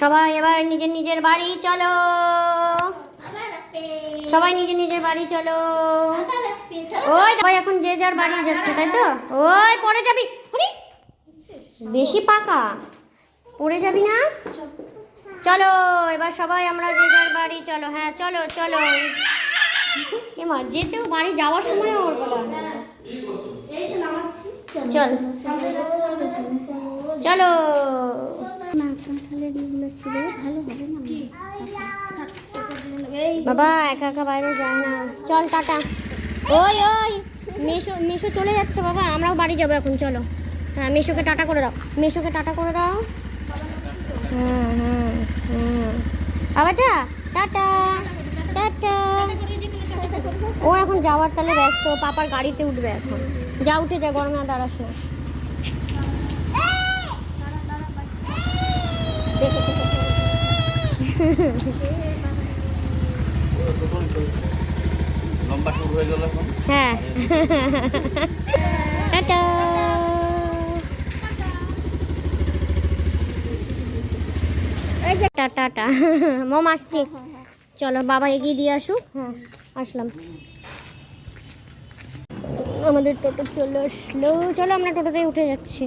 সবাই এবার নিজের নিজের বাড়ি চলো, সবাই নিজের নিজের বাড়ি চলো। ওই সবাই এখন যে যার বাড়ি যাচ্ছে, তাই তো? ওই পড়ে যাবি, বেশি পাকা, পড়ে যাবি না। চলো এবার সবাই আমরা যে যার বাড়ি চলো। হ্যাঁ চলো চলো। এমা যেতেও বাড়ি যাওয়ার সময় ওর বলা চল চলো। বাবা একা একা বাইরে যায় না, চল টাটা। ওই ওই মেশো মেশো চলে যাচ্ছে বাবা, আমরাও বাড়ি যাবো এখন, চলো। হ্যাঁ মেশোকে টাটা করে দাও, মেশোকে টাটা করে দাও। হুম হুম হুম আবারটা টাটা টাটা। ও এখন যাওয়ার তাহলে ব্যস্ত, পাপার গাড়িতে উঠবে এখন। যা উঠে যা, গরমে আর দাঁড়াস না। হ্যাঁ টাটা। টাটা মম আসছি, চলো বাবা এগিয়ে দিয়ে আসুক। হ্যাঁ আসলাম। আমাদের টোটো চলে আসলো, চলো আমরা টোটোতে উঠে যাচ্ছি।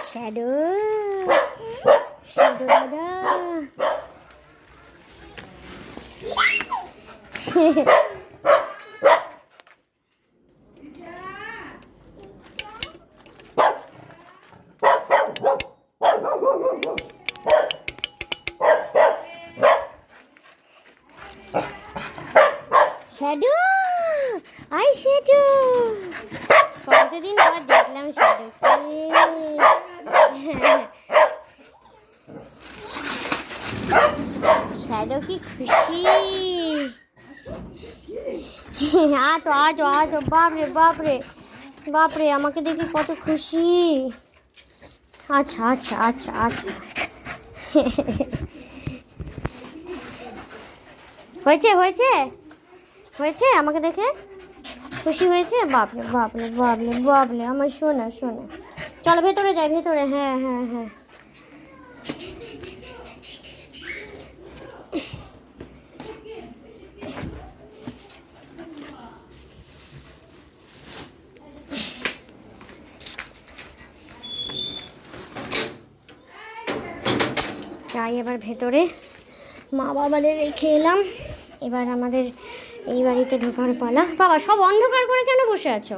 শ্যাডো শ্যাডো দাদা। শ্যাডো আই শ্যাডো, কতদিন পর দেখলাম শ্যাডোকে। শ্যাডো কি খুশি। আতো আতো আতো, বাপরে বাপরে বাপরে, আমাকে দেখি কত খুশি। আচ্ছা আচ্ছা আচ্ছা আচ্ছা। হয়েছে হয়েছে হয়েছে, আমাকে দেখে খুশি হয়েছে। বাপরে বাপরে বাপরে বাপরে, আমার শোনা শোনা। চলো ভেতরে যাই, ভেতরে। হ্যাঁ হ্যাঁ হ্যাঁ যাই এবার ভেতরে। মা বাবাদের রেখে এলাম, এবার আমাদের এই বাড়িতে ঢোকার পালা। বাবা সব অন্ধকার করে কেন বসে আছো?